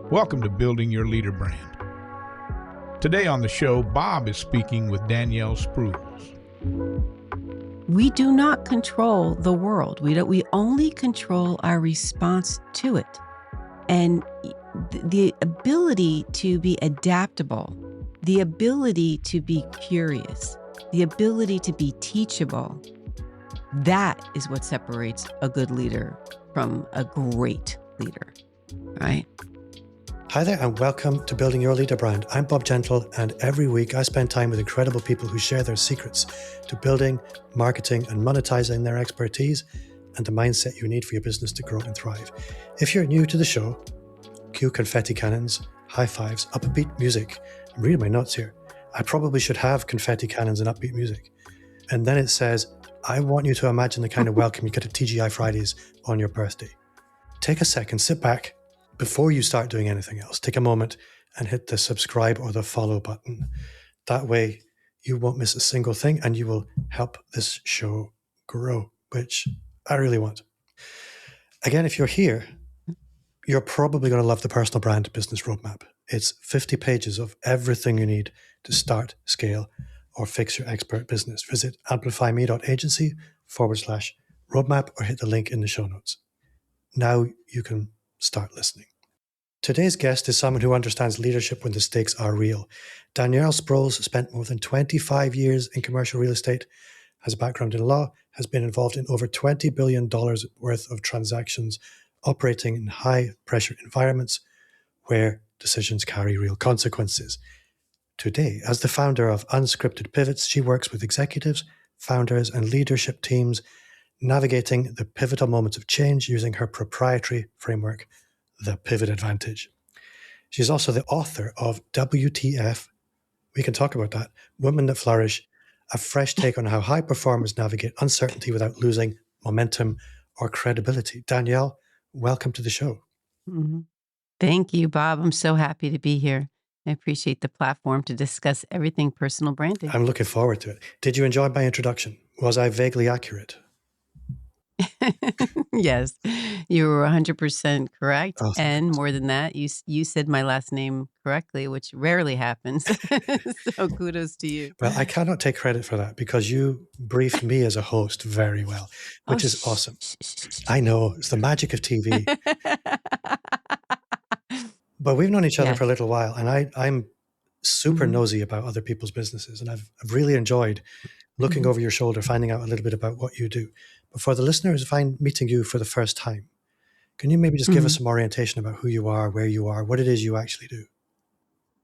Welcome to Building Your Leader Brand. Today on the show, Bob is speaking with Danielle Sprouls. We do not control the world. We only control our response to it. And the ability to be adaptable, the ability to be curious, the ability to be teachable, that is what separates a good leader from a great leader, right? Hi there and welcome to Building Your Leader Brand. I'm Bob Gentle, and every week I spend time with incredible people who share their secrets to building, marketing and monetizing their expertise and the mindset you need for your business to grow and thrive. If you're new to the show, cue confetti cannons, high fives, upbeat music. I'm reading my notes here. I probably should have confetti cannons and upbeat music. And then it says, I want you to imagine the kind of welcome you get at TGI Fridays on your birthday. Take a second, sit back. Before you start doing anything else, take a moment and hit the subscribe or the follow button. That way you won't miss a single thing and you will help this show grow, which I really want. Again, if you're here, you're probably going to love the Personal Brand Business Roadmap. It's 50 pages of everything you need to start, scale, or fix your expert business. Visit amplifyme.agency/roadmap or hit the link in the show notes. Now you can start listening. Today's guest is someone who understands leadership when the stakes are real. Danielle Sproles spent more than 25 years in commercial real estate, has a background in law, has been involved in over $20 billion worth of transactions, operating in high-pressure environments where decisions carry real consequences. Today, as the founder of Unscripted Pivots, she works with executives, founders, and leadership teams navigating the pivotal moments of change using her proprietary framework, The Pivot Advantage. She's also the author of WTF, we can talk about that, Women That Flourish, a fresh take on how high performers navigate uncertainty without losing momentum or credibility. Danielle, welcome to the show. Mm-hmm. Thank you, Bob. I'm so happy to be here. I appreciate the platform to discuss everything personal branding. I'm looking forward to it. Did you enjoy my introduction? Was I vaguely accurate? Yes, you were 100% correct. Oh, And more than that, you said my last name correctly, which rarely happens. So kudos to you. well, I cannot take credit for that because you briefed me as a host very well, which is awesome. I know, it's the magic of TV. But we've known each other for a little while, and I'm super nosy about other people's businesses, and I've really enjoyed looking over your shoulder, finding out a little bit about what you do. But for the listeners who find meeting you for the first time, can you maybe just give us some orientation about who you are, where you are, what it is you actually do?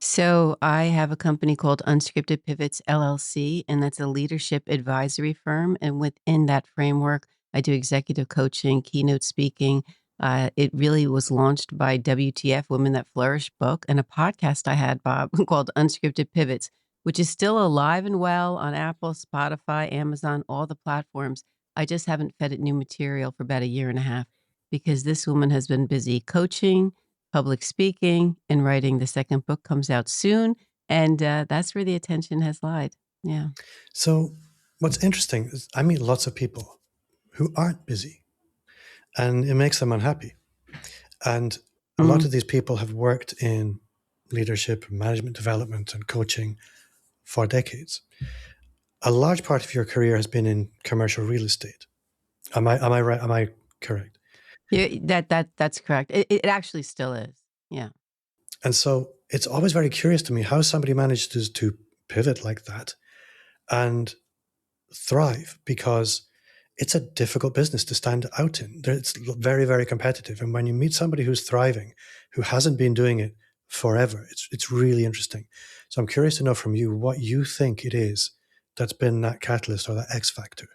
So I have a company called Unscripted Pivots, LLC, and that's a leadership advisory firm. And within that framework, I do executive coaching, keynote speaking. It really was launched by WTF, Women That Flourish book, and a podcast I had, Bob, called Unscripted Pivots, which is still alive and well on Apple, Spotify, Amazon, all the platforms. I just haven't fed it new material for about a year and a half because this woman has been busy coaching, public speaking, and writing. The second book comes out soon, and that's where the attention has lied. Yeah. So what's interesting is I meet lots of people who aren't busy, and it makes them unhappy. And a lot of these people have worked in leadership, management development, and coaching for decades. A large part of your career has been in commercial real estate. Am I right? Am I correct? Yeah, that's correct. It actually still is. Yeah. And so it's always very curious to me how somebody manages to pivot like that and thrive, because it's a difficult business to stand out in. It's very, very competitive. And when you meet somebody who's thriving, who hasn't been doing it forever, it's really interesting. So I'm curious to know from you what you think it is that's been that catalyst or that X factor.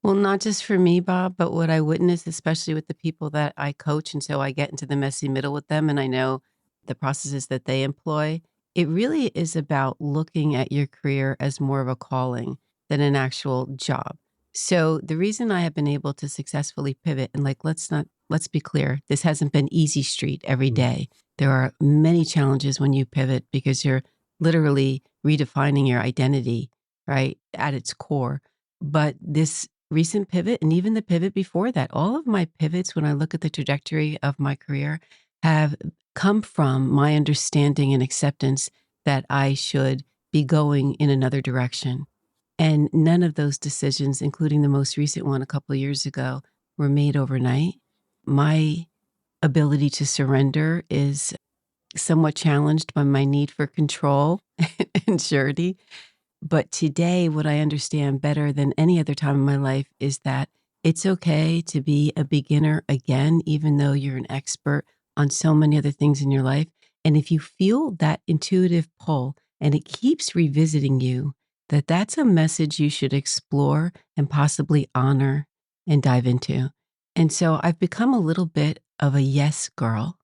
Well, not just for me, Bob, but what I witness, especially with the people that I coach. And so I get into the messy middle with them and I know the processes that they employ. It really is about looking at your career as more of a calling than an actual job. So the reason I have been able to successfully pivot, and let's be clear, this hasn't been easy street every day. There are many challenges when you pivot because you're literally redefining your identity, right, at its core. But this recent pivot and even the pivot before that, all of my pivots, when I look at the trajectory of my career, have come from my understanding and acceptance that I should be going in another direction. And none of those decisions, including the most recent one a couple of years ago, were made overnight. My ability to surrender is somewhat challenged by my need for control and surety. But today, what I understand better than any other time in my life is that it's okay to be a beginner again, even though you're an expert on so many other things in your life. And if you feel that intuitive pull and it keeps revisiting you, that's a message you should explore and possibly honor and dive into. And so I've become a little bit of a yes girl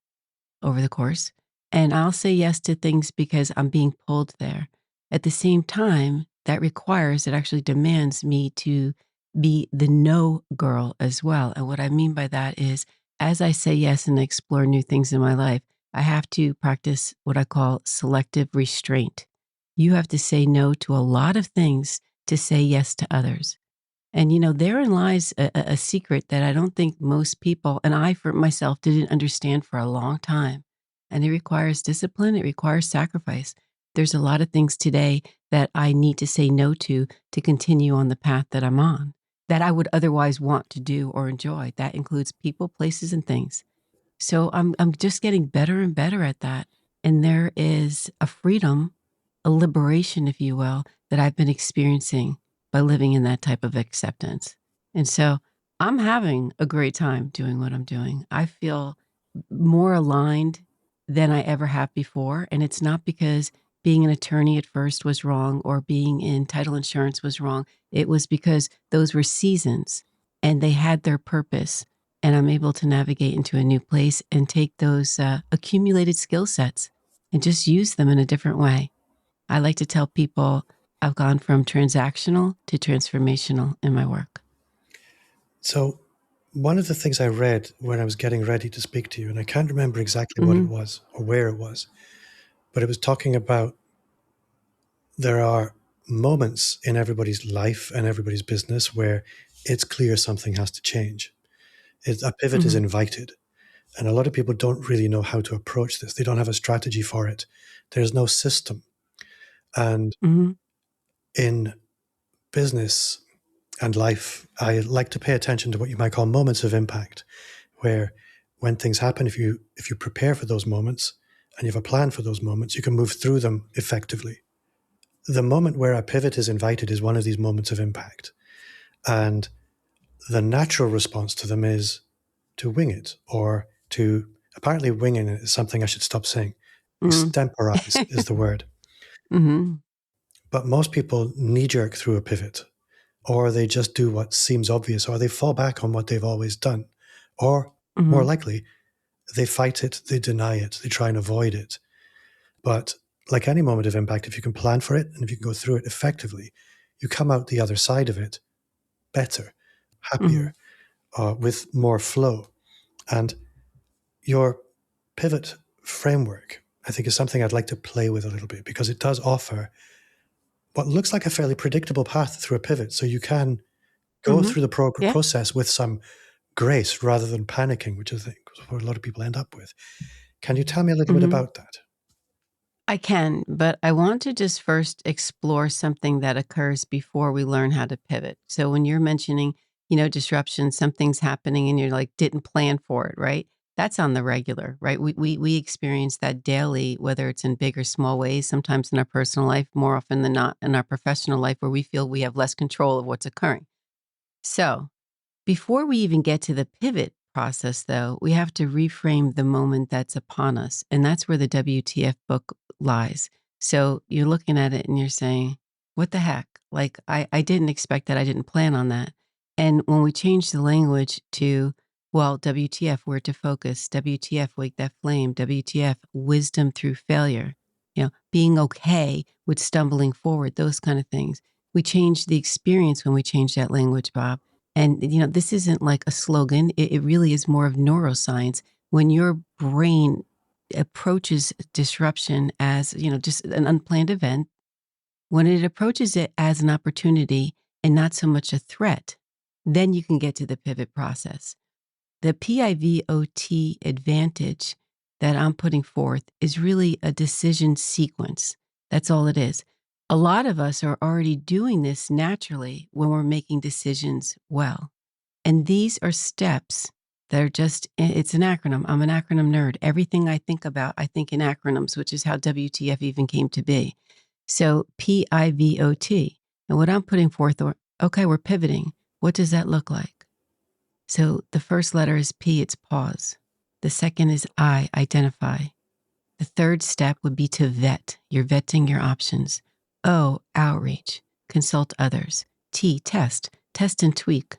over the course. And I'll say yes to things because I'm being pulled there. At the same time, it actually demands me to be the no girl as well. And what I mean by that is, as I say yes and explore new things in my life, I have to practice what I call selective restraint. You have to say no to a lot of things to say yes to others. And, therein lies a secret that I don't think most people, and I for myself, didn't understand for a long time. And it requires discipline, it requires sacrifice. There's a lot of things today that I need to say no to continue on the path that I'm on, that I would otherwise want to do or enjoy. That includes people, places, and things. So I'm just getting better and better at that. And there is a freedom, a liberation, if you will, that I've been experiencing by living in that type of acceptance. And so I'm having a great time doing what I'm doing. I feel more aligned than I ever have before. And it's not because being an attorney at first was wrong or being in title insurance was wrong. It was because those were seasons and they had their purpose. And I'm able to navigate into a new place and take those accumulated skill sets and just use them in a different way. I like to tell people I've gone from transactional to transformational in my work. So one of the things I read when I was getting ready to speak to you, and I can't remember exactly what it was or where it was, but it was talking about there are moments in everybody's life and everybody's business where it's clear something has to change. A pivot is invited. And a lot of people don't really know how to approach this. They don't have a strategy for it. There's no system. And in business and life, I like to pay attention to what you might call moments of impact, where when things happen, if you prepare for those moments and you have a plan for those moments, you can move through them effectively. The moment where a pivot is invited is one of these moments of impact. And the natural response to them is to wing it, or to, apparently winging it is something I should stop saying. Extemporize is the word. But most people knee-jerk through a pivot, or they just do what seems obvious, or they fall back on what they've always done. Or more likely, they fight it, they deny it, they try and avoid it. But like any moment of impact, if you can plan for it and if you can go through it effectively, you come out the other side of it better, happier, with more flow. And your pivot framework, I think, is something I'd like to play with a little bit, because it does offer what looks like a fairly predictable path through a pivot. So you can go through the process with some grace rather than panicking, which I think is what a lot of people end up with. Can you tell me a little bit about that? I can, but I want to just first explore something that occurs before we learn how to pivot. So when you're mentioning, disruption, something's happening and you're like, didn't plan for it, right? That's on the regular, right? We experience that daily, whether it's in big or small ways, sometimes in our personal life, more often than not in our professional life, where we feel we have less control of what's occurring. So before we even get to the pivot process, though, we have to reframe the moment that's upon us. And that's where the WTF book lies. So you're looking at it and you're saying, what the heck? Like, I didn't expect that. I didn't plan on that. And when we change the language to, well, WTF, where to focus, WTF, wake that flame, WTF, wisdom through failure, being okay with stumbling forward, those kind of things. We change the experience when we change that language, Bob. And, this isn't like a slogan. It really is more of neuroscience. When your brain approaches disruption as, just an unplanned event, when it approaches it as an opportunity and not so much a threat, then you can get to the pivot process. The pivot advantage that I'm putting forth is really a decision sequence. That's all it is. A lot of us are already doing this naturally when we're making decisions well. And these are steps that are just, it's an acronym. I'm an acronym nerd. Everything I think about, I think in acronyms, which is how WTF even came to be. So PIVOT. And what I'm putting forth, okay, we're pivoting. What does that look like? So the first letter is P, it's pause. The second is I, identify. The third step would be to vet. You're vetting your options. O, outreach, consult others. T, test and tweak.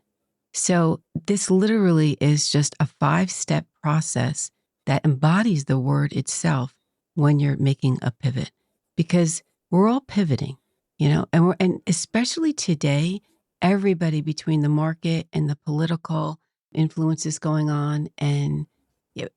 So this literally is just a 5-step process that embodies the word itself when you're making a pivot, because we're all pivoting, and especially today, everybody between the market and the political influences going on and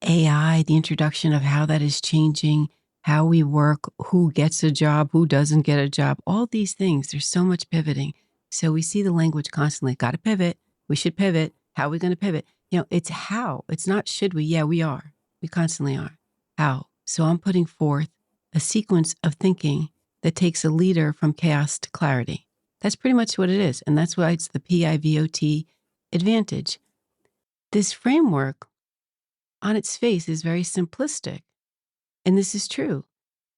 AI, the introduction of how that is changing, how we work, who gets a job, who doesn't get a job, all these things, there's so much pivoting. So we see the language constantly, got to pivot. We should pivot. How are we going to pivot? It's how. It's not should we. Yeah, we are. We constantly are. How? So I'm putting forth a sequence of thinking that takes a leader from chaos to clarity. That's pretty much what it is. And that's why it's the PIVOT advantage. This framework on its face is very simplistic. And this is true.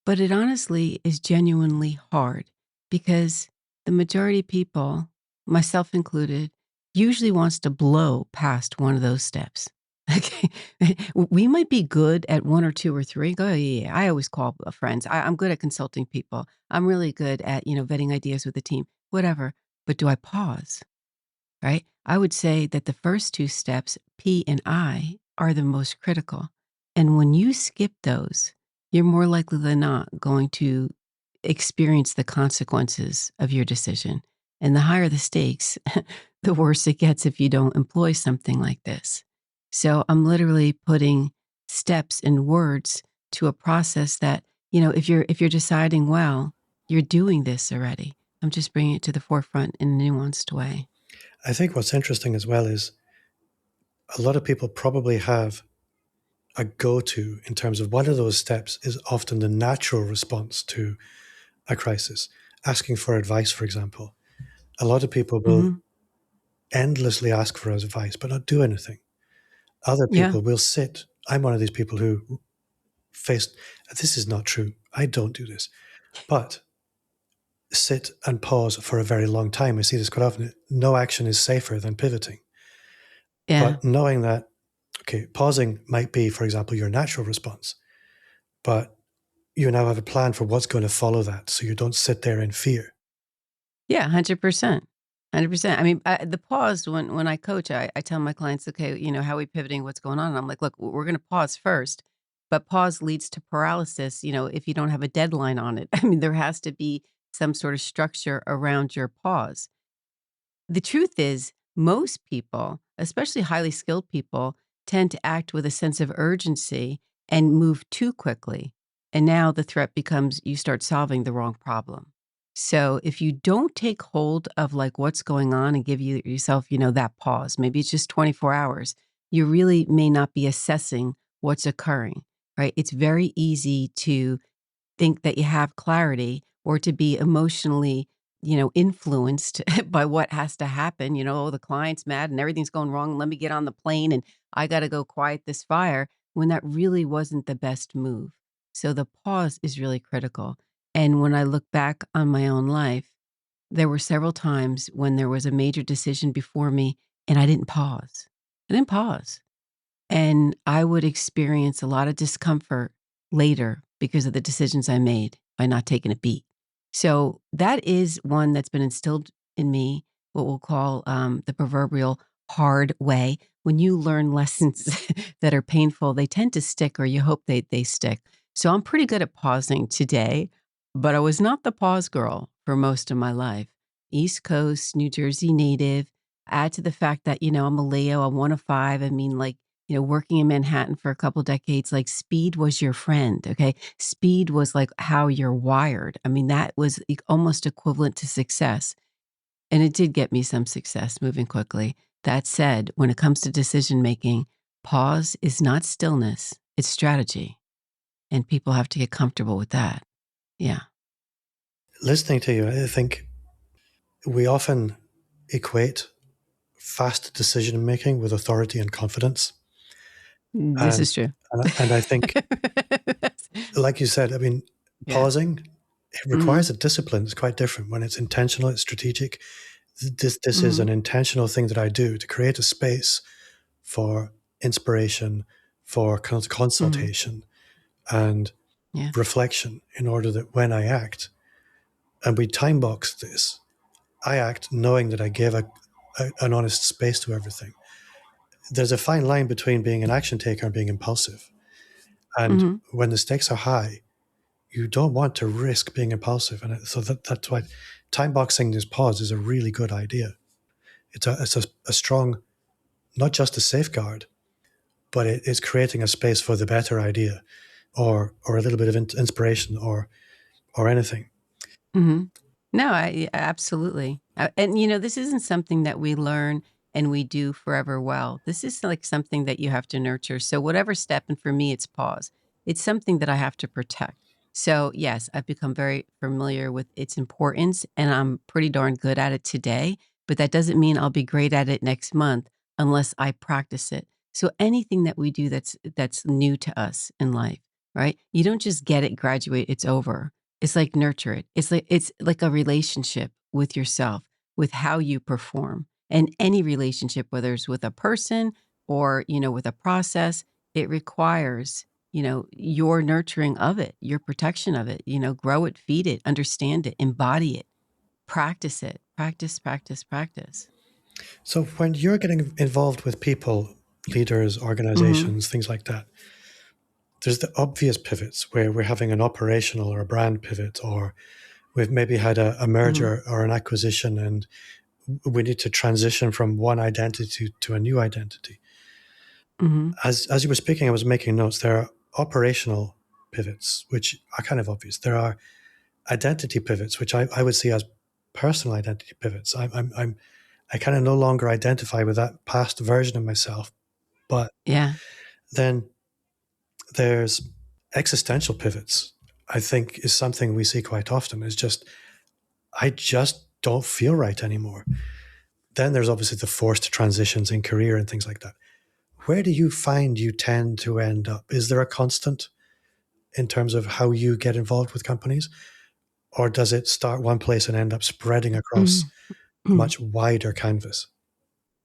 But it honestly is genuinely hard because the majority of people, myself included, usually wants to blow past one of those steps. Okay. We might be good at 1 or 2 or 3. Go, yeah. I always call friends. I'm good at consulting people. I'm really good at, vetting ideas with the team, whatever. But do I pause? Right? I would say that the first 2 steps, P and I, are the most critical. And when you skip those, you're more likely than not going to experience the consequences of your decision. And the higher the stakes, the worse it gets if you don't employ something like this. So I'm literally putting steps and words to a process that, if you're deciding well, you're doing this already. I'm just bringing it to the forefront in a nuanced way. I think what's interesting as well is a lot of people probably have a go-to in terms of one of those steps is often the natural response to a crisis. Asking for advice, for example. A lot of people will endlessly ask for advice, but not do anything. Other people will sit. I'm one of these people who this is not true. I don't do this. But sit and pause for a very long time. I see this quite often. No action is safer than pivoting. Yeah. But knowing that, okay, pausing might be, for example, your natural response, but you now have a plan for what's going to follow that, so you don't sit there in fear. Yeah, 100%. 100%. I mean, the pause, when I coach, I tell my clients, okay, how are we pivoting? What's going on? And I'm like, look, we're going to pause first, but pause leads to paralysis, if you don't have a deadline on it. I mean, there has to be some sort of structure around your pause. The truth is, most people, especially highly skilled people, tend to act with a sense of urgency and move too quickly. And now the threat becomes you start solving the wrong problem. So if you don't take hold of like what's going on and give yourself, that pause, maybe it's just 24 hours, you really may not be assessing what's occurring, right? It's very easy to think that you have clarity or to be emotionally, influenced by what has to happen. Oh, the client's mad and everything's going wrong. Let me get on the plane and I got to go quiet this fire, when that really wasn't the best move. So the pause is really critical. And when I look back on my own life, there were several times when there was a major decision before me and I didn't pause. I didn't pause. And I would experience a lot of discomfort later because of the decisions I made by not taking a beat. So that is one that's been instilled in me, what we'll call the proverbial hard way. When you learn lessons that are painful, they tend to stick, or you hope they stick. So I'm pretty good at pausing today, but I was not the pause girl for most of my life. East Coast, New Jersey native. Add to the fact that, I'm a Leo, I'm 1 of 5. I mean, like, working in Manhattan for a couple decades, like speed was your friend, okay? Speed was like how you're wired. I mean, that was almost equivalent to success. And it did get me some success moving quickly. That said, when it comes to decision making, pause is not stillness, it's strategy. And people have to get comfortable with that. Yeah. Listening to you, I think we often equate fast decision making with authority and confidence. This And, is true. and I think, like you said, I mean, Yeah. pausing, it requires a discipline. It's quite different when it's intentional, it's strategic. This is an intentional thing that I do to create a space for inspiration, for consultation and Yeah. reflection, in order that when I act, and we time box this, I act knowing that I gave an honest space to everything. There's a fine line between being an action taker and being impulsive. And when the stakes are high, you don't want to risk being impulsive. And so that's why time boxing this pause is a really good idea. It's a strong, not just a safeguard, but it is creating a space for the better idea, or a little bit of inspiration, or anything. No, absolutely. And this isn't something that we learn and we do forever well. This is like something that you have to nurture. So whatever step, and for me, it's pause. It's something that I have to protect. So yes, I've become very familiar with its importance, and I'm pretty darn good at it today. But that doesn't mean I'll be great at it next month unless I practice it. So anything that we do that's new to us in life, right? You don't just get it, graduate, it's over. It's like nurture it. It's like a relationship with yourself, with how you perform. And any relationship, whether it's with a person or with a process, it requires, your nurturing of it, your protection of it, grow it, feed it, understand it, embody it, practice it, practice, practice, practice. So when you're getting involved with people, leaders, Mm-hmm. organizations, things like that, there's the obvious pivots where we're having an operational or a brand pivot, or we've maybe had a Mm-hmm. merger or an acquisition, and we need to transition from one identity to a new identity. Mm-hmm. As you were speaking, I was making notes. There are operational pivots, which are kind of obvious. There are identity pivots, which I would see as personal identity pivots. I kind of no longer identify with that past version of myself. But Yeah. then there's existential pivots, I think, is something we see quite often. Is just, I just don't feel right anymore. Then there's obviously the forced transitions in career and things like that. Where do you find you tend to end up? Is there a constant in terms of how you get involved with companies? Or does it start one place and end up spreading across a Mm-hmm. much wider canvas?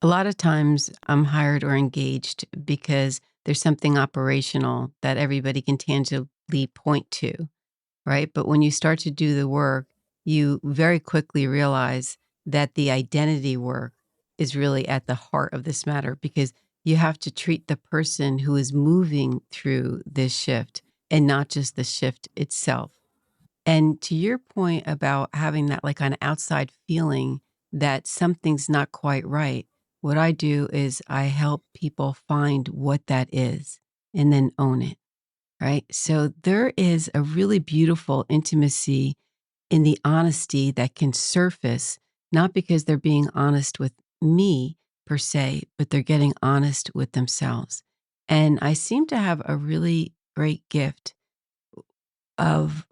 A lot of times I'm hired or engaged because there's something operational that everybody can tangibly point to, right? But when you start to do the work, you very quickly realize that the identity work is really at the heart of this matter, because you have to treat the person who is moving through this shift and not just the shift itself. And to your point about having that like an outside feeling that something's not quite right, what I do is I help people find what that is and then own it. Right. So there is a really beautiful intimacy in the honesty that can surface, not because they're being honest with me per se, but they're getting honest with themselves. And I seem to have a really great gift of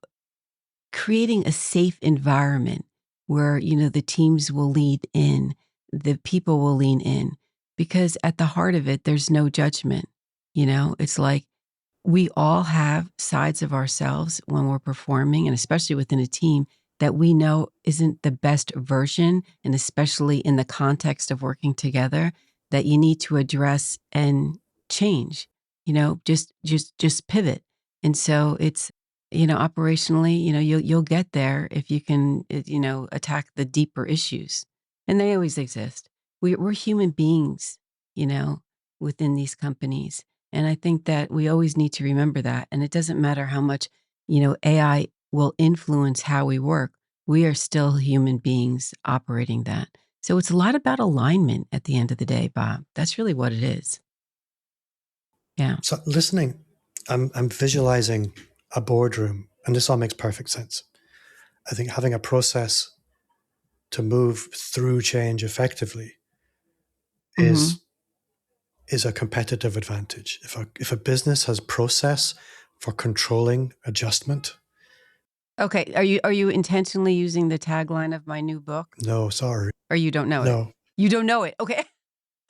creating a safe environment where the teams will lean in, the people will lean in, because at the heart of it, there's no judgment. It's like we all have sides of ourselves when we're performing, and especially within a team that we know isn't the best version, and especially in the context of working together, that you need to address and change. Just pivot. And so it's operationally, you'll get there if you can attack the deeper issues, and they always exist. We're human beings, you know, within these companies. And I think that we always need to remember that. And it doesn't matter how much AI will influence how we work. We are still human beings operating that. So it's a lot about alignment at the end of the day, Bob. That's really what it is. Yeah. So listening, I'm visualizing a boardroom, and this all makes perfect sense. I think having a process to move through change effectively Hmm. is a competitive advantage. If a business has process for controlling adjustment. Okay. Are you intentionally using the tagline of my new book? No, sorry. Or you don't know it? No. You don't know it. Okay.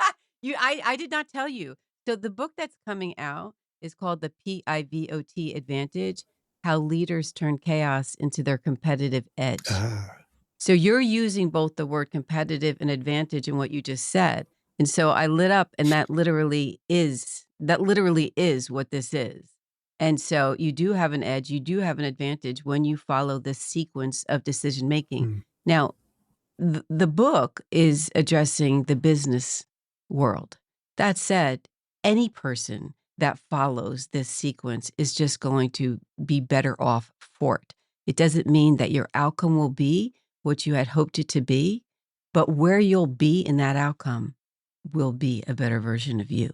I did not tell you. So the book that's coming out is called The PIVOT Advantage: How Leaders Turn Chaos into Their Competitive Edge. So you're using both the word competitive and advantage in what you just said. And so I lit up, and that literally is what this is. And so you do have an edge, you do have an advantage when you follow this sequence of decision making. Now, the book is addressing the business world. That said, any person that follows this sequence is just going to be better off for it. It doesn't mean that your outcome will be what you had hoped it to be, but where you'll be in that outcome will be a better version of you,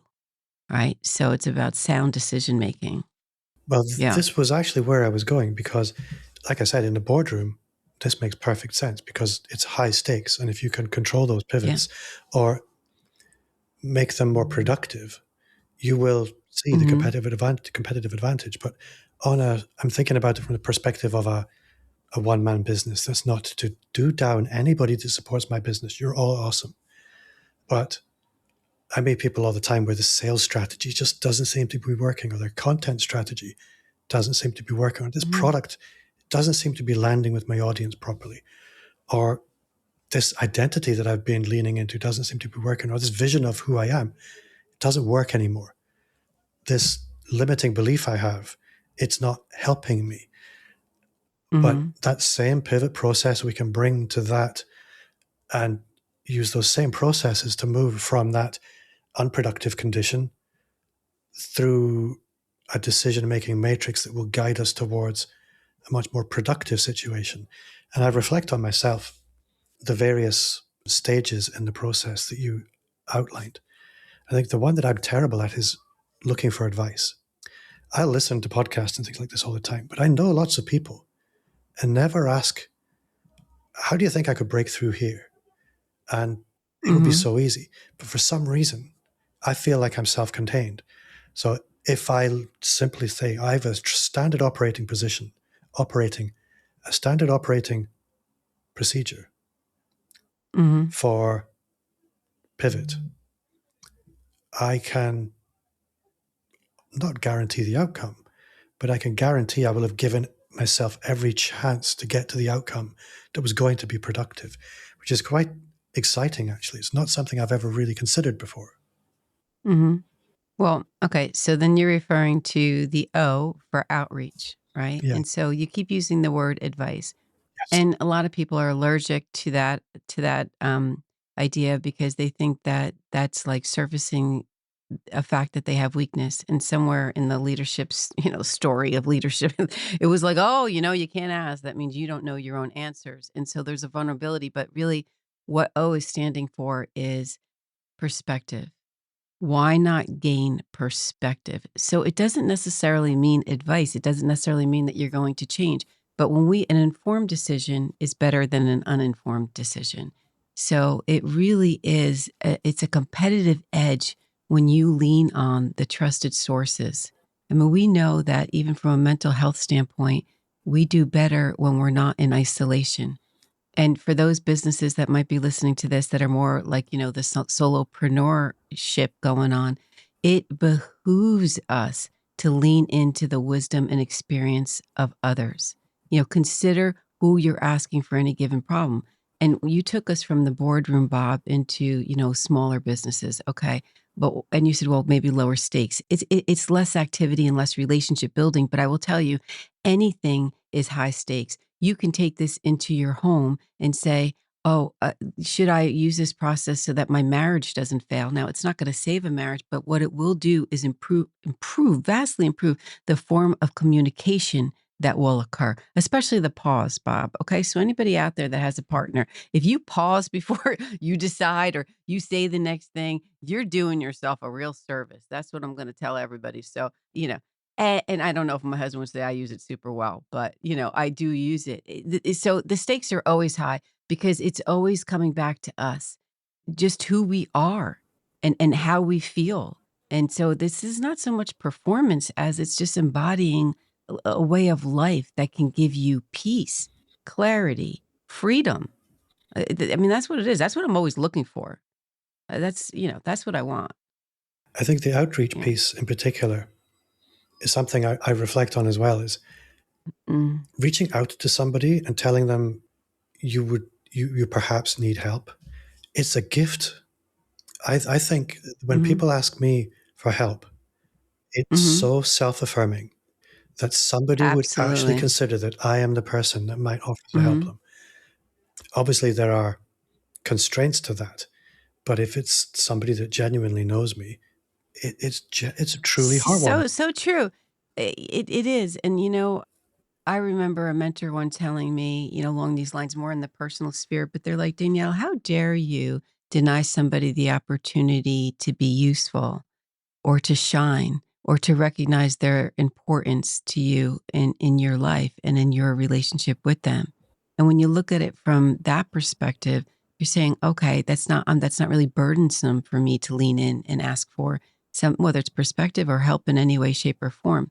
right? So it's about sound decision making. Well, Yeah. this was actually where I was going because, like I said, in the boardroom, this makes perfect sense because it's high stakes. And if you can control those pivots or make them more productive, you will see the competitive advantage. But I'm thinking about it from the perspective of a one-man business. That's not to do down anybody that supports my business. You're all awesome. But I meet people all the time where the sales strategy just doesn't seem to be working, or their content strategy doesn't seem to be working, or this product doesn't seem to be landing with my audience properly, or this identity that I've been leaning into doesn't seem to be working, or this vision of who I am doesn't work anymore. This limiting belief I have, it's not helping me. But that same pivot process we can bring to that and use those same processes to move from that unproductive condition through a decision-making matrix that will guide us towards a much more productive situation. And I reflect on myself, the various stages in the process that you outlined. I think the one that I'm terrible at is looking for advice. I listen to podcasts and things like this all the time, but I know lots of people and never ask, how do you think I could break through here? And it would be so easy. But for some reason, I feel like I'm self-contained. So if I simply say I have a standard operating procedure for pivot, I can not guarantee the outcome, but I can guarantee I will have given myself every chance to get to the outcome that was going to be productive, which is quite exciting, actually. It's not something I've ever really considered before. Well, okay. So then you're referring to the O for outreach, right? Yeah. And so you keep using the word advice. Yes. And a lot of people are allergic to that idea because they think that that's like surfacing a fact that they have weakness. And somewhere in the leadership's, story of leadership, it was like, oh, you can't ask. That means you don't know your own answers. And so there's a vulnerability. But really, what O is standing for is perspective. Why not gain perspective? So it doesn't necessarily mean advice. It doesn't necessarily mean that you're going to change. But an informed decision is better than an uninformed decision. So it really is, it's a competitive edge when you lean on the trusted sources. I mean, we know that even from a mental health standpoint, we do better when we're not in isolation. And for those businesses that might be listening to this that are more like, the solopreneurship going on, it behooves us to lean into the wisdom and experience of others. Consider who you're asking for any given problem. And you took us from the boardroom, Bob, into, smaller businesses. Okay. And you said, well, maybe lower stakes. It's less activity and less relationship building. But I will tell you, anything is high stakes. You can take this into your home and say, oh, should I use this process so that my marriage doesn't fail? Now, it's not going to save a marriage, but what it will do is vastly improve the form of communication that will occur, especially the pause, Bob. Okay, so anybody out there that has a partner, if you pause before you decide or you say the next thing, you're doing yourself a real service. That's what I'm going to tell everybody. So, and I don't know if my husband would say I use it super well, but, I do use it. So the stakes are always high because it's always coming back to us, just who we are and how we feel. And so this is not so much performance as it's just embodying a way of life that can give you peace, clarity, freedom. I mean, that's what it is. That's what I'm always looking for. That's what I want. I think the outreach Yeah. piece in particular is something I reflect on as well, is Mm, reaching out to somebody and telling them you perhaps need help. It's a gift. I think when mhm, people ask me for help, it's mhm. so self-affirming that somebody would actually Absolutely. consider that I am the person that might offer to help Mhm. them. Obviously, there are constraints to that, but if it's somebody that genuinely knows me, it's truly heartwarming. So true. It is. And I remember a mentor once telling me, along these lines, more in the personal sphere, but they're like, Danielle, how dare you deny somebody the opportunity to be useful or to shine or to recognize their importance to you in your life and in your relationship with them. And when you look at it from that perspective, you're saying, okay, that's not really burdensome for me to lean in and ask for some, whether it's perspective or help in any way, shape, or form.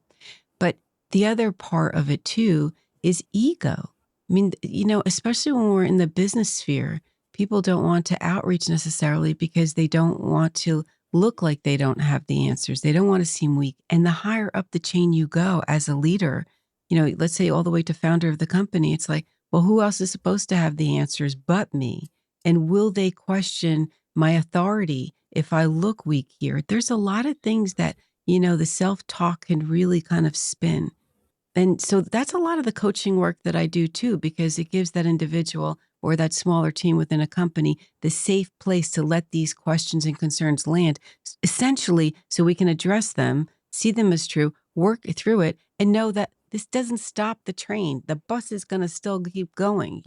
But the other part of it too is ego. I mean, especially when we're in the business sphere, people don't want to outreach necessarily because they don't want to look like they don't have the answers. They don't want to seem weak. And the higher up the chain you go as a leader, let's say all the way to founder of the company, it's like, well, who else is supposed to have the answers but me? And will they question my authority if I look weak here? There's a lot of things that the self-talk can really kind of spin. And so that's a lot of the coaching work that I do too, because it gives that individual or that smaller team within a company the safe place to let these questions and concerns land, essentially, so we can address them, see them as true, work through it, and know that this doesn't stop the train. The bus is going to still keep going.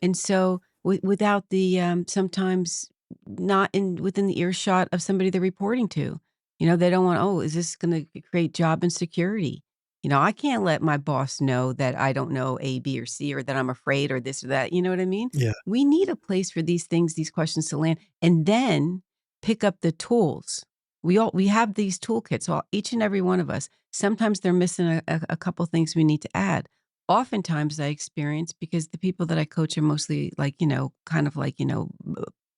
And so without the sometimes not in within the earshot of somebody they're reporting to. They don't want, oh, is this going to create job insecurity? I can't let my boss know that I don't know A, B, or C, or that I'm afraid or this or that. You know what I mean? Yeah. We need a place for these things, these questions to land, and then pick up the tools. We have these toolkits, all each and every one of us. Sometimes they're missing a couple things we need to add. Oftentimes I experience, because the people that I coach are mostly like, kind of like,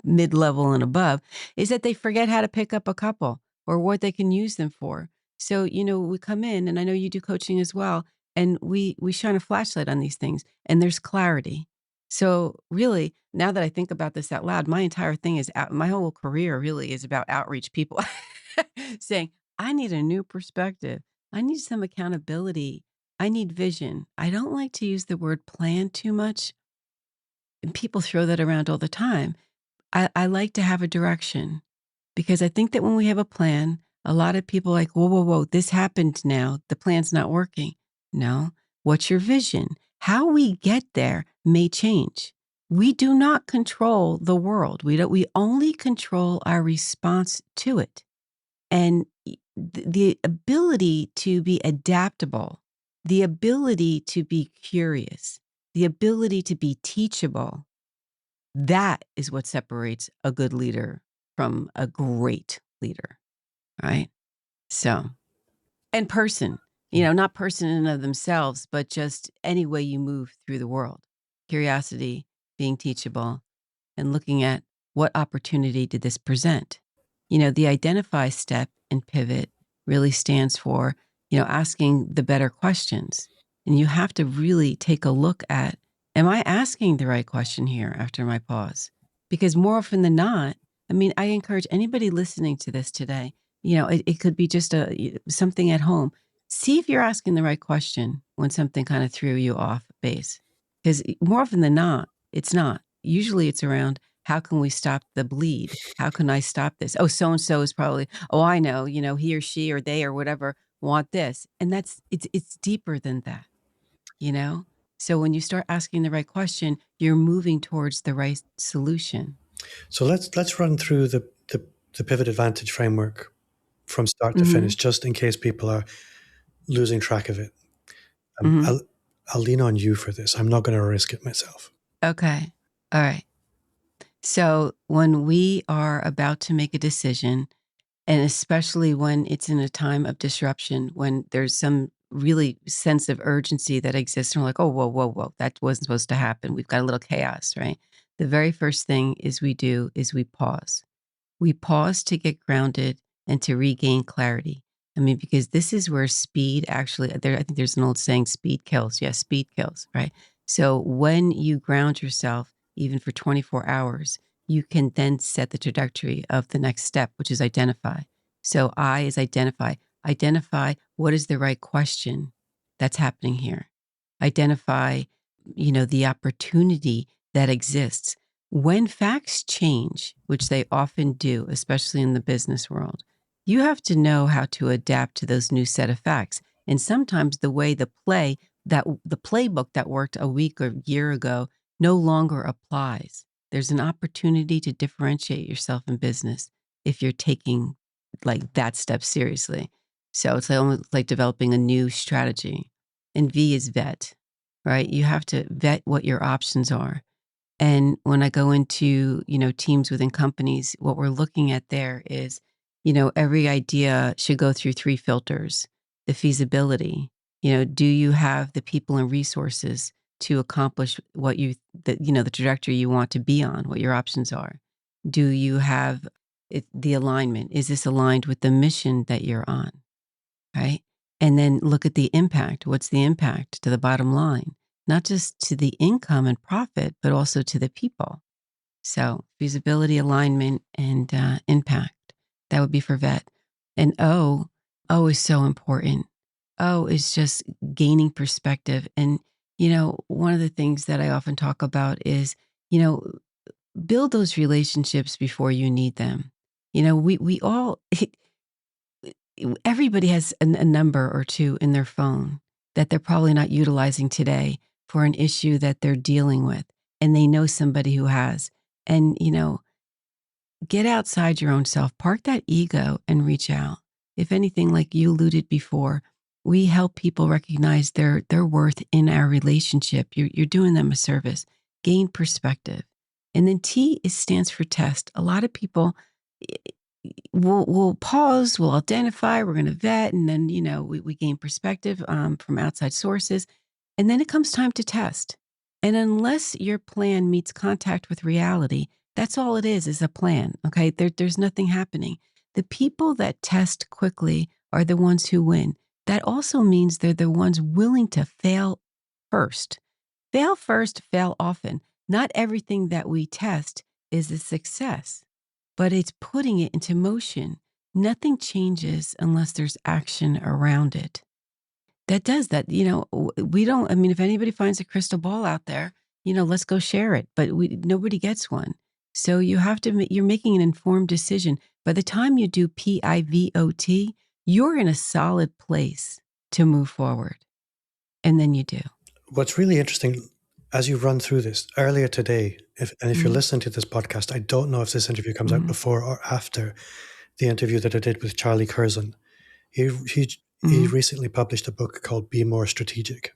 mid-level and above, is that they forget how to pick up a couple or what they can use them for. So, we come in, and I know you do coaching as well, and we shine a flashlight on these things, and there's clarity. So, really, now that I think about this out loud, my entire thing is out my whole career really is about outreach people saying, "I need a new perspective. I need some accountability. I need vision." I don't like to use the word plan too much, and people throw that around all the time. I like to have a direction. Because I think that when we have a plan, a lot of people are like, whoa, whoa, whoa, this happened now. The plan's not working. No. What's your vision? How we get there may change. We do not control the world. We only control our response to it. And the ability to be adaptable, the ability to be curious, the ability to be teachable, that is what separates a good leader from a great leader, right? So, and person, not person in and of themselves, but just any way you move through the world. Curiosity, being teachable, and looking at what opportunity did this present. The identify step in pivot really stands for, asking the better questions. And you have to really take a look at, am I asking the right question here after my pause? Because more often than not, I mean, I encourage anybody listening to this today, it could be just something at home. See if you're asking the right question when something kind of threw you off base. Because more often than not, it's not. Usually it's around, how can we stop the bleed? How can I stop this? Oh, so and so is probably, oh, I know, he or she or they or whatever want this. And it's deeper than that, you know? So when you start asking the right question, you're moving towards the right solution. So let's run through the pivot advantage framework from start to finish, Mhm. just in case people are losing track of it. Um, Mhm. I'll, I'll lean on you for this. I'm not going to risk it myself. Okay. All right. So when we are about to make a decision, And especially when it's in a time of disruption, when there's some really sense of urgency that exists, and we're like, oh, whoa, whoa, whoa, that wasn't supposed to happen. We've got a little chaos, right? The very first thing we do is we pause. We pause to get grounded and to regain clarity. I mean, because this is where speed actually, I think there's an old saying, speed kills. Yes, speed kills, right? So when you ground yourself, even for 24 hours, you can then set the trajectory of the next step, which is identify. So I is identify. Identify what is the right question that's happening here. Identify, the opportunity that exists. When facts change, which they often do, especially in the business world, you have to know how to adapt to those new set of facts. And sometimes the way the playbook that worked a week or year ago no longer applies. There's an opportunity to differentiate yourself in business if you're taking like that step seriously. So it's like almost like developing a new strategy. And V is vet, right? You have to vet what your options are. And when I go into, teams within companies, what we're looking at there is, every idea should go through 3 filters. The feasibility, do you have the people and resources to accomplish the trajectory you want to be on, what your options are? Do you have the alignment? Is this aligned with the mission that you're on? Right. And then look at the impact. What's the impact to the bottom line? Not just to the income and profit, but also to the people. So feasibility, alignment, and impact. That would be for vet. And O is so important. O is just gaining perspective. And, one of the things that I often talk about is, build those relationships before you need them. We all, everybody has a number or two in their phone that they're probably not utilizing today for an issue that they're dealing with. And they know somebody who has. And, get outside your own self, park that ego and reach out. If anything, like you alluded before, we help people recognize their worth in our relationship. You're doing them a service. Gain perspective. And then T stands for test. A lot of people we'll pause, we'll identify, we're going to vet, and then, we gain perspective from outside sources. And then it comes time to test. And unless your plan meets contact with reality, that's all it is a plan. Okay. There's nothing happening. The people that test quickly are the ones who win. That also means they're the ones willing to fail first. Fail first, fail often. Not everything that we test is a success, but it's putting it into motion. Nothing changes unless there's action around it. That does that. We don't, I mean, if anybody finds a crystal ball out there, let's go share it, but nobody gets one. So you have to, you're making an informed decision. By the time you do PIVOT, you're in a solid place to move forward. And then you do. What's really interesting as you run through this earlier today, if you're listening to this podcast, I don't know if this interview comes out before or after the interview that I did with Charlie Curzon. He recently published a book called Be More Strategic.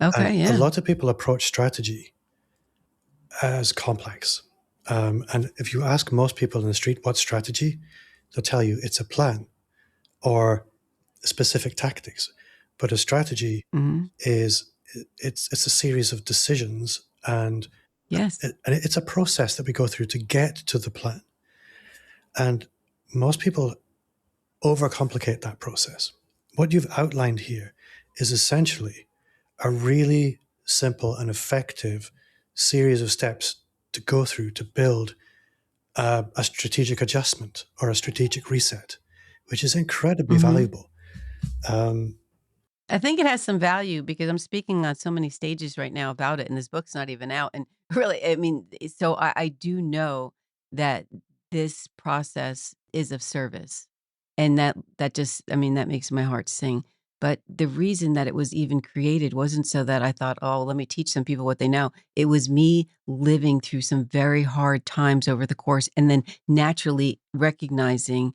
Okay, and yeah. a lot of people approach strategy as complex. And if you ask most people in the street what strategy, they'll tell you it's a plan or specific tactics. But a strategy is it's a series of decisions, and yes, it's a process that we go through to get to the plan. And most people overcomplicate that process. What you've outlined here is essentially a really simple and effective series of steps to go through to build a strategic adjustment or a strategic reset, which is incredibly valuable. I think it has some value because I'm speaking on so many stages right now about it, and this book's not even out. And really, I mean, so I do know that this process is of service, and that just, I mean, that makes my heart sing. But the reason that it was even created wasn't so that I thought, oh, let me teach some people what they know. It was me living through some very hard times over the course, and then naturally recognizing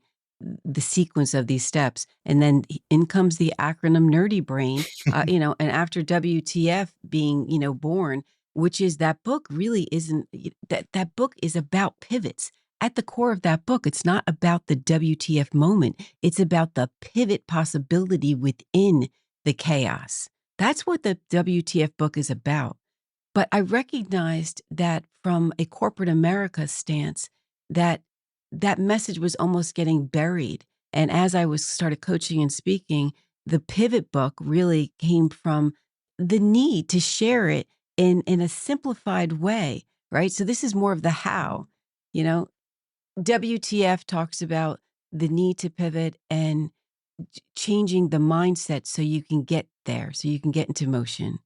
the sequence of these steps. And then in comes the acronym nerdy brain, and after WTF being, born, which is that book really isn't, that book is about pivots. at the core of that book, it's not about the WTF moment. It's about the pivot possibility within the chaos. That's what the WTF book is about. But I recognized that from a corporate America stance, that that message was almost getting buried. And as I was started coaching and speaking, the pivot book really came from the need to share it in a simplified way, right? So this is more of the how, you know, WTF talks about the need to pivot and changing the mindset so you can get there, so you can get into motion.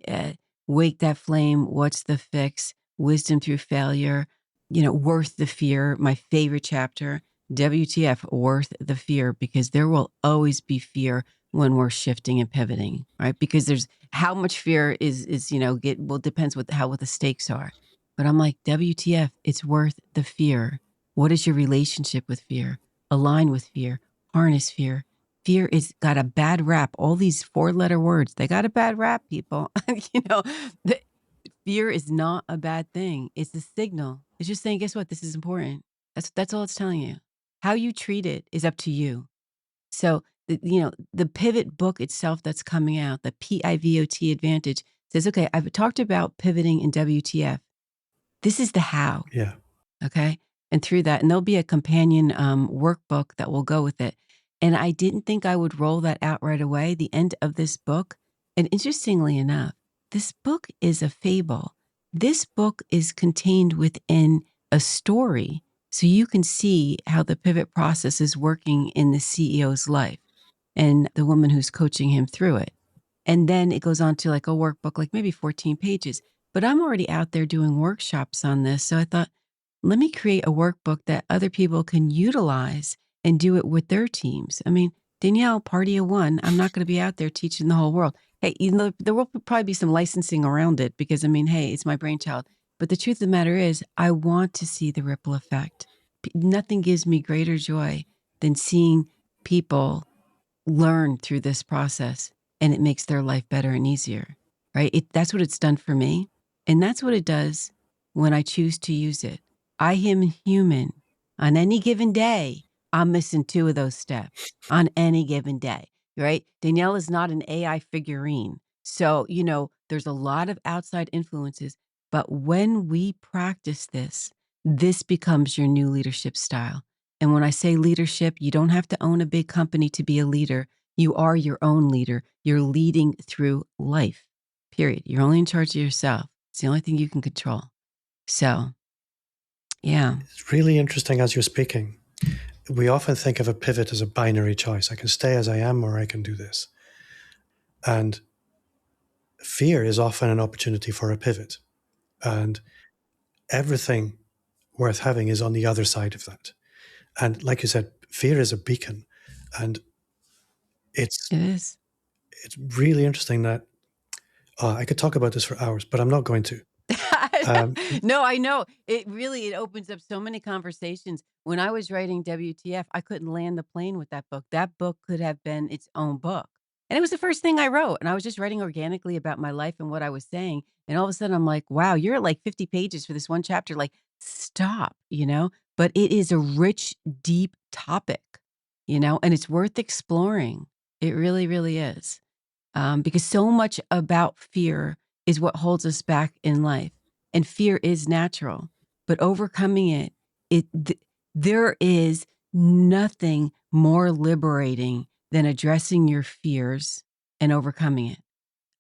Uh, Wake that flame. What's the fix? Wisdom through failure. Worth the fear. My favorite chapter. WTF, worth the fear, because there will always be fear when we're shifting and pivoting, right? Because there's how much fear is depends what the stakes are. But I'm like, WTF, it's worth the fear. What is your relationship with fear? Align with fear. Harness fear. Fear is got a bad rap. All these 4-letter words, they got a bad rap, people. The fear is not a bad thing. It's a signal. It's just saying, guess what? This is important. That's all it's telling you. How you treat it is up to you. So, the pivot book itself that's coming out, the PIVOT advantage, says, okay, I've talked about pivoting in WTF. This is the how. Yeah. Okay. And through that, and there'll be a companion workbook that will go with it. And I didn't think I would roll that out right away. The end of this book, and interestingly enough, this book is a fable. This book is contained within a story. So you can see how the pivot process is working in the CEO's life and the woman who's coaching him through it. And then it goes on to like a workbook, like maybe 14 pages. But I'm already out there doing workshops on this. So I thought, let me create a workbook that other people can utilize and do it with their teams. I mean, Danielle, party of one. I'm not going to be out there teaching the whole world. Hey, there will probably be some licensing around it because, hey, it's my brainchild. But the truth of the matter is, I want to see the ripple effect. Nothing gives me greater joy than seeing people learn through this process, and it makes their life better and easier, right? That's what it's done for me. And that's what it does when I choose to use it. I am human. On any given day, I'm missing 2 of those steps on any given day, right? Danielle is not an AI figurine. So, there's a lot of outside influences. But when we practice this becomes your new leadership style. And when I say leadership, you don't have to own a big company to be a leader. You are your own leader. You're leading through life, period. You're only in charge of yourself. It's the only thing you can control. So, yeah. It's really interesting as you're speaking. We often think of a pivot as a binary choice. I can stay as I am or I can do this. And fear is often an opportunity for a pivot. And everything worth having is on the other side of that. And like you said, fear is a beacon. And It is. It's really interesting that I could talk about this for hours, but I'm not going to. No, I know. It opens up so many conversations. When I was writing WTF, I couldn't land the plane with that book. That book could have been its own book. And it was the first thing I wrote. And I was just writing organically about my life and what I was saying. And all of a sudden I'm like, wow, you're at like 50 pages for this one chapter. Like, stop, But it is a rich, deep topic, and it's worth exploring. It really, really is. Because so much about fear is what holds us back in life. And fear is natural, but overcoming there is nothing more liberating than addressing your fears and overcoming it.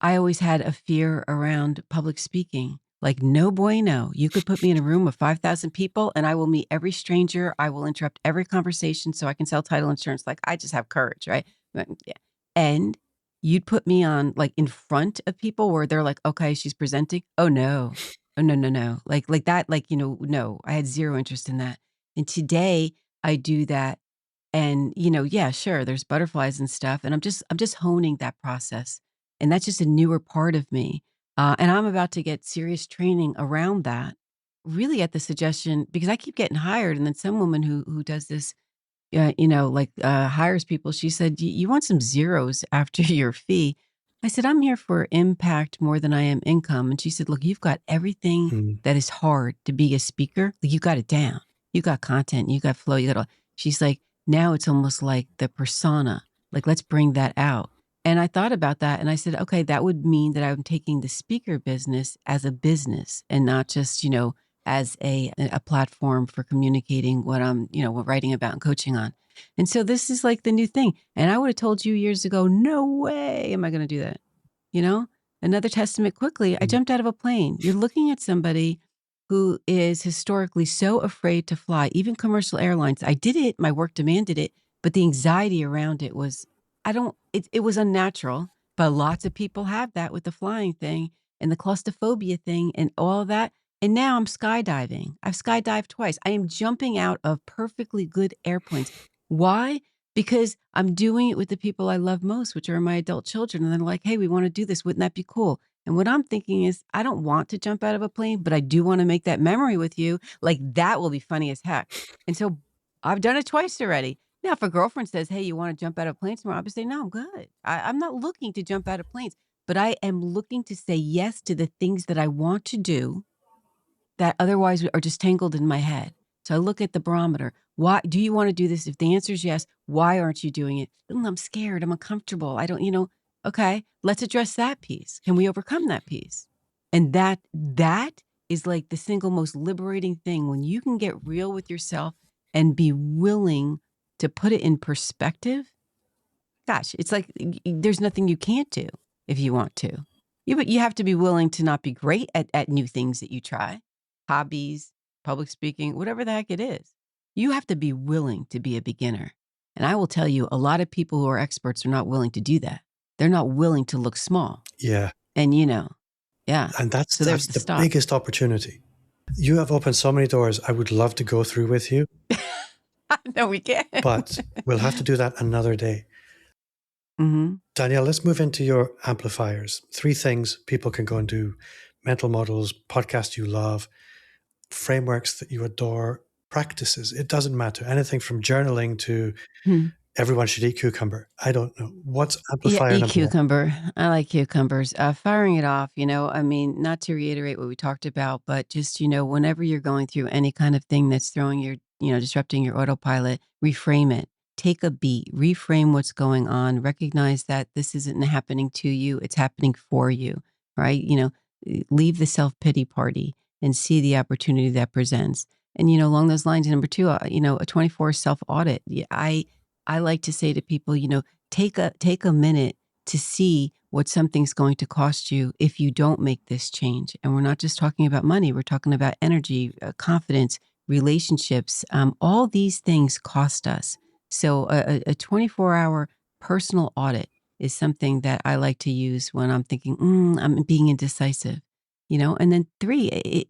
I always had a fear around public speaking. Like, no bueno. You could put me in a room of 5,000 people and I will meet every stranger. I will interrupt every conversation so I can sell title insurance. Like, I just have courage, right? But, yeah. And you'd put me on like in front of people where they're like, okay, she's presenting. Oh no. Oh no, no, no. Like that, no, I had zero interest in that. And today I do that. And, yeah, sure, there's butterflies and stuff. And I'm just honing that process. And that's just a newer part of me. And I'm about to get serious training around that, really at the suggestion, because I keep getting hired. And then some woman who does this, hires people, she said, you want some zeros after your fee. I said, I'm here for impact more than I am income. And she said, look, you've got everything that is hard to be a speaker. Like, you got it down. You got content, you got flow, you got all. She's like, now it's almost like the persona. Like, let's bring that out. And I thought about that and I said, okay, that would mean that I'm taking the speaker business as a business and not just, as a platform for communicating what I'm, writing about and coaching on. And so this is like the new thing. And I would have told you years ago, no way am I going to do that. Another testament quickly, I jumped out of a plane. You're looking at somebody who is historically so afraid to fly, even commercial airlines. I did it, my work demanded it, but the anxiety around it was, it was unnatural, but lots of people have that with the flying thing and the claustrophobia thing and all of that. And now I'm skydiving. I've skydived twice. I am jumping out of perfectly good airplanes. Why? Because I'm doing it with the people I love most, which are my adult children. And they're like, hey, we want to do this. Wouldn't that be cool? And what I'm thinking is, I don't want to jump out of a plane, but I do want to make that memory with you. Like, that will be funny as heck. And so I've done it twice already. Now, if a girlfriend says, hey, you want to jump out of a plane tomorrow? I'll just say, no, I'm good. I'm not looking to jump out of planes, but I am looking to say yes to the things that I want to do that otherwise are just tangled in my head. So I look at the barometer. Why do you want to do this? If the answer is yes, why aren't you doing it? I'm scared. I'm uncomfortable. I don't, okay, let's address that piece. Can we overcome that piece? And that is like the single most liberating thing when you can get real with yourself and be willing to put it in perspective. Gosh, it's like there's nothing you can't do if you want to. But you have to be willing to not be great at new things that you try, hobbies, public speaking, whatever the heck it is. You have to be willing to be a beginner. And I will tell you, a lot of people who are experts are not willing to do that. They're not willing to look small. Yeah. And yeah. And that's there's the biggest opportunity. You have opened so many doors I would love to go through with you. No, we can't. But we'll have to do that another day. Mm-hmm. Danielle, let's move into your amplifiers. 3 things people can go and do: mental models, podcasts you love, frameworks that you adore, practices. It doesn't matter. Anything from journaling to everyone should eat cucumber. I don't know. What's amplifier eat number cucumber. 1? I like cucumbers. Firing it off, not to reiterate what we talked about, but just, whenever you're going through any kind of thing that's throwing your, disrupting your autopilot, reframe it. Take a beat, reframe what's going on, recognize that this isn't happening to you, it's happening for you, right? Leave the self-pity party and see the opportunity that presents. And, along those lines, number 2, a 24 self-audit. I like to say to people, take a minute to see what something's going to cost you if you don't make this change. And we're not just talking about money, we're talking about energy, confidence, relationships. All these things cost us. So a 24-hour personal audit is something that I like to use when I'm thinking, I'm being indecisive, And then 3,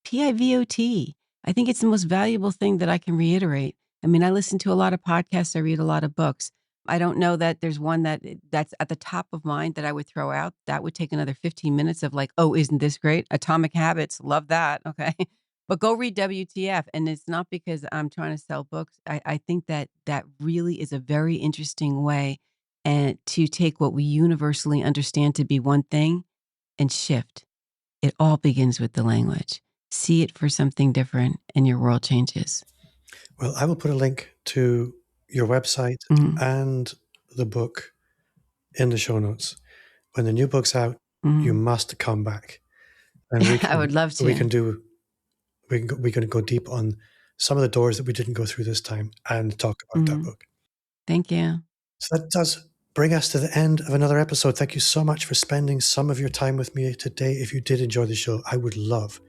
PIVOT. I think it's the most valuable thing that I can reiterate. I mean, I listen to a lot of podcasts. I read a lot of books. I don't know that there's one that's at the top of mind that I would throw out. That would take another 15 minutes of like, oh, isn't this great? Atomic Habits. Love that. Okay. But go read WTF. And it's not because I'm trying to sell books. I think that really is a very interesting way and to take what we universally understand to be one thing and shift. It all begins with the language. See it for something different and your world changes. Well, I will put a link to your website and the book in the show notes. When the new book's out, you must come back. And I would love to. We can go deep on some of the doors that we didn't go through this time and talk about that book. Thank you. So that does bring us to the end of another episode. Thank you so much for spending some of your time with me today. If you did enjoy the show, I would love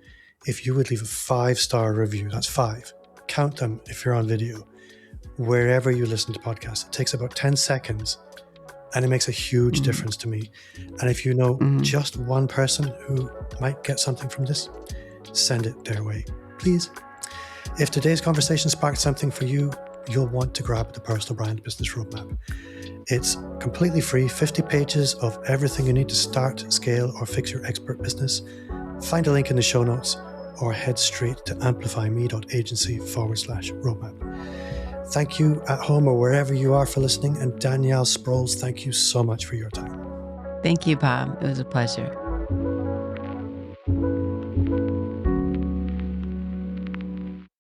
if you would leave a 5-star review. That's 5. Count them if you're on video. Wherever you listen to podcasts, it takes about 10 seconds and it makes a huge difference to me. And if you know just one person who might get something from this, send it their way, please. If today's conversation sparked something for you, you'll want to grab the Personal Brand Business Roadmap. It's completely free, 50 pages of everything you need to start, scale, or fix your expert business. Find a link in the show notes or head straight to amplifyme.agency/roadmap. Thank you at home or wherever you are for listening. And Danielle Sproles, thank you so much for your time. Thank you, Bob. It was a pleasure.